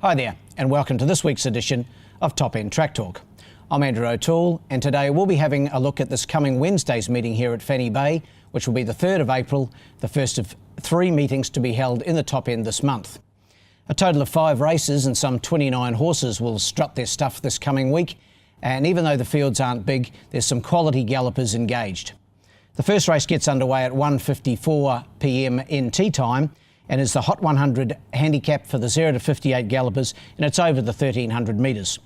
Hi there, and welcome to this week's edition of Top End Track Talk. I'm Andrew O'Toole, and today we'll be having a look at this coming Wednesday's meeting here at Fanny Bay, which will be the 3rd of April, the first of 3 meetings to be held in the Top End this month. A total of 5 races and some 29 horses will strut their stuff this coming week, and even though the fields aren't big, there's some quality gallopers engaged. The first race gets underway at 1:54 p.m. NT time, and is the Hot 100 handicap for the 0 to 58 gallopers, and it's over the 1300 metres.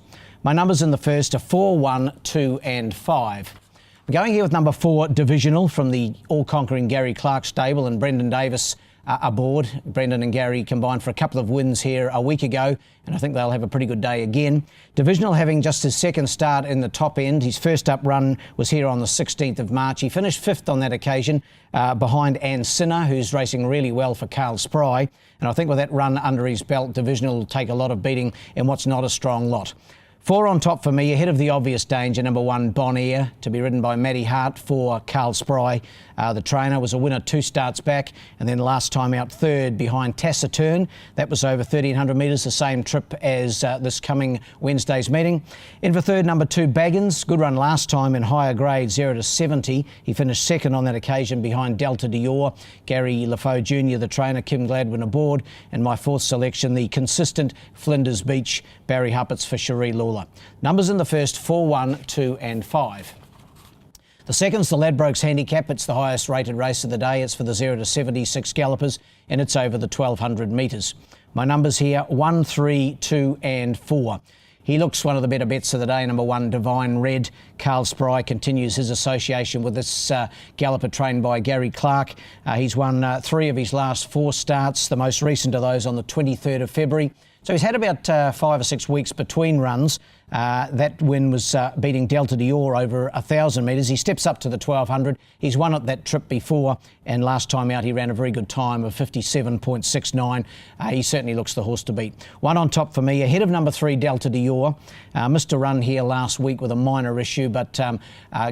My numbers in the first are 4, 1, 2 and 5. I'm going here with number 4, Divisional, from the all-conquering Gary Clark stable, and Brendan Davis aboard. Brendan and Gary combined for a couple of wins here a week ago, and I think they'll have a pretty good day again. Divisional having just his second start in the Top End. His first up run was here on the 16th of March. He finished 5th on that occasion, behind Ann Sinner, who's racing really well for Carl Spry. And I think with that run under his belt, Divisional will take a lot of beating in what's not a strong lot. 4 on top for me, ahead of the obvious danger, number 1, Bon Air, to be ridden by Matty Hart for Carl Spry. The trainer was a winner 2 starts back, and then last time out 3rd behind Taciturn. That was over 1300 metres, the same trip as this coming Wednesday's meeting. In for 3rd, number 2, Baggins. Good run last time in higher grade, 0 to 70. He finished 2nd on that occasion behind Delta Dior. Gary Lafoe Jr., the trainer, Kim Gladwin aboard. And my 4th selection, the consistent Flinders Beach, Barry Huppets for Cherie Lawler. Numbers in the first, 4, 1, 2 and 5. The second's the Ladbrokes handicap. It's the highest rated race of the day. It's for the 0 to 76 gallopers, and it's over the 1200 metres. My numbers here, 1, 3, 2 and 4. He looks one of the better bets of the day, number 1, Divine Red. Carl Spry continues his association with this galloper trained by Gary Clark. He's won 3 of his last 4 starts, the most recent of those on the 23rd of February. So he's had about 5 or 6 weeks between runs. That win was beating Delta Dior over 1,000 metres. He steps up to the 1,200. He's won at that trip before, and last time out he ran a very good time of 57.69. He certainly looks the horse to beat. 1 on top for me, ahead of number 3, Delta Dior. Missed a run here last week with a minor issue, but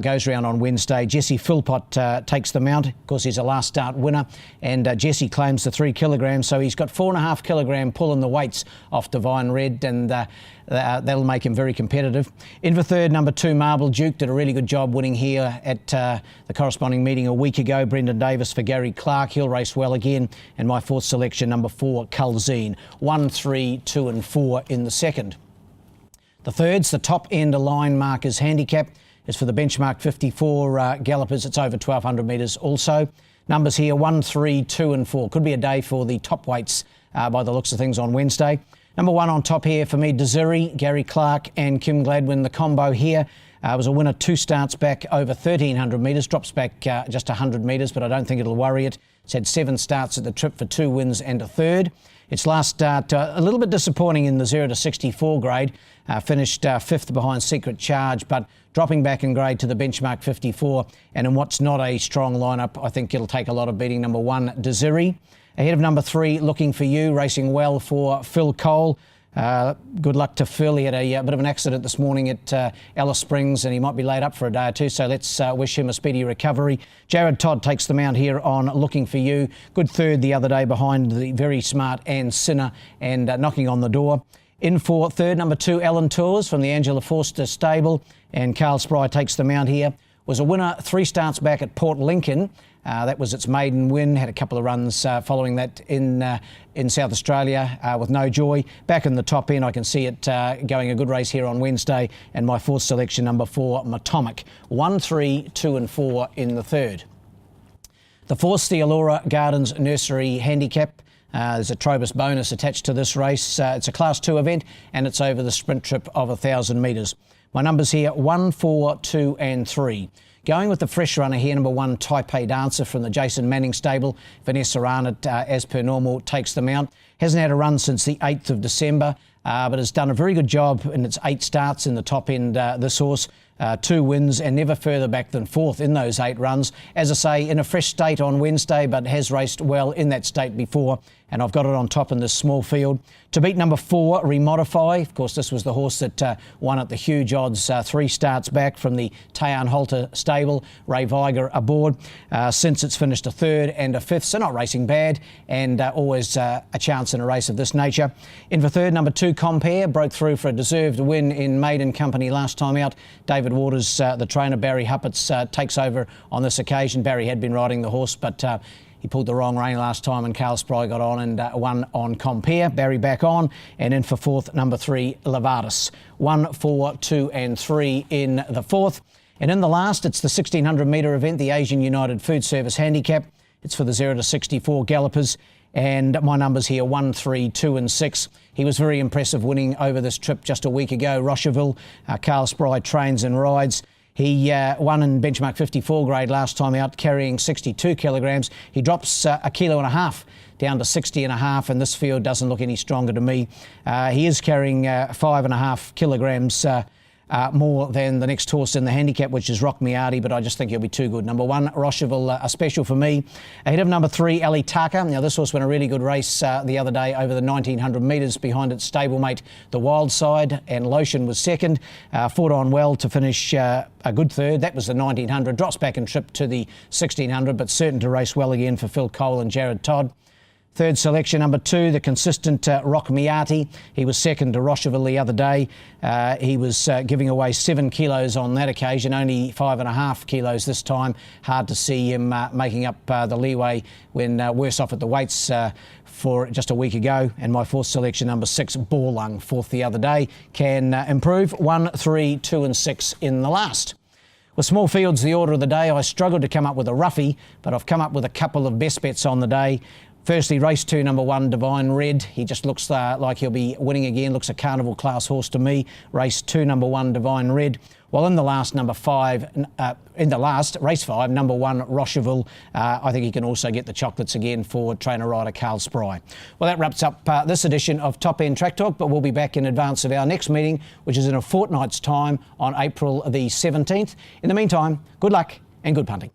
goes round on Wednesday. Jesse Philpott takes the mount. Of course, he's a last start winner, and Jesse claims the 3 kilograms, so he's got 4.5 kilogram pull in the weights off Divine Red, and that'll make him very competitive. In for 3rd, number 2, Marble Duke, did a really good job winning here at the corresponding meeting a week ago. Brendan Davis for Gary Clark, he'll race well again. And my 4th selection, number 4, Culzine. 1, 3, 2 and 4 in the second. The third's the Top End Line Markers handicap. It's for the benchmark 54 gallopers. It's over 1200 metres also. Numbers here, 1, 3, 2 and 4. Could be a day for the top weights by the looks of things on Wednesday. Number 1 on top here for me, Desiree, Gary Clark and Kim Gladwin. The combo here was a winner 2 starts back over 1300 metres, drops back just 100 metres, but I don't think it'll worry it. It's had 7 starts at the trip for 2 wins and a 3rd. Its last start a little bit disappointing in the 0 to 64 grade, finished 5th behind Secret Charge, but dropping back in grade to the benchmark 54, and in what's not a strong lineup, I think it'll take a lot of beating. Number 1, Desiree. Ahead of number 3, Looking For You, racing well for Phil Cole. Good luck to Phil. He had a bit of an accident this morning at Alice Springs, and he might be laid up for a day or 2, so let's wish him a speedy recovery. Jared Todd takes the mount here on Looking For You. Good 3rd the other day behind the very smart Ann Sinner, and knocking on the door. In for 3rd, number 2, Alan Tours from the Angela Forster stable, and Carl Spry takes the mount here. Was a winner 3 starts back at Port Lincoln. That was its maiden win. Had a couple of runs following that in South Australia with no joy. Back in the Top End, I can see it going a good race here on Wednesday. And my 4th selection, number 4, Matomic. 1, 3, 2 and 4 in the 3rd. The 4th's the Allura Gardens Nursery handicap. There's a Trobus bonus attached to this race. It's a Class 2 event, and it's over the sprint trip of 1,000 metres. My numbers here, 1, 4, 2 and 3. Going with the fresh runner here, number 1, Taipei Dancer from the Jason Manning stable. Vanessa Arnott, as per normal, takes the mount. Hasn't had a run since the 8th of December, but has done a very good job in its 8 starts in the Top End, this horse. 2 wins and never further back than 4th in those 8 runs. As I say, in a fresh state on Wednesday, but has raced well in that state before. and I've got it on top in this small field. To beat number 4, Remodify. Of course, this was the horse that won at the huge odds 3 starts back from the Tayan Halter stable. Ray Viger aboard. Since it's finished a 3rd and a 5th, so not racing bad, and always a chance in a race of this nature. In for 3rd, number 2, Compare, broke through for a deserved win in maiden company last time out. David Waters, the trainer, Barry Huppets, takes over on this occasion. Barry had been riding the horse, but he pulled the wrong rein last time, and Carl Spry got on and won on Compare. Barry back on, and in for 4th, number 3, Levardis. 1, 4, 2 and 3 in the 4th. And in the last, it's the 1600 metre event, the Asian United Food Service Handicap. It's for the 0 to 64 gallopers. And my numbers here, 1, 3, 2 and 6. He was very impressive winning over this trip just a week ago. Rocherville, Carl Spry trains and rides. He won in benchmark 54 grade last time out, carrying 62 kilograms. He drops a kilo and a half down to 60 and a half, and this field doesn't look any stronger to me. He is carrying 5.5 kilograms more than the next horse in the handicap, which is Rock Miati, but I just think he'll be too good. Number 1, Rocherville, a special for me. Ahead of number 3, Ali Taka. Now, this horse won a really good race the other day over the 1900 metres behind its stablemate, the Wild Side, and Lotion was 2nd. Fought on well to finish a good 3rd. That was the 1900. Drops back and trip to the 1600, but certain to race well again for Phil Cole and Jared Todd. 3rd selection, number 2, the consistent Rock Miati. He was 2nd to Rocherville the other day. He was giving away 7 kilos on that occasion, only 5.5 kilos this time. Hard to see him making up the leeway when worse off at the weights for just a week ago. And my 4th selection, number 6, Borlung, 4th the other day, can improve. 1, 3, 2 and 6 in the last. With small fields, the order of the day, I struggled to come up with a roughie, but I've come up with a couple of best bets on the day. Firstly, race 2, number 1, Divine Red. He just looks like he'll be winning again. Looks a carnival class horse to me. Race 2, number 1, Divine Red. While in the last, race 5, number 1, Rocherville. I think he can also get the chocolates again for trainer rider Carl Spry. Well, that wraps up this edition of Top End Track Talk, but we'll be back in advance of our next meeting, which is in a fortnight's time on April the 17th. In the meantime, good luck and good punting.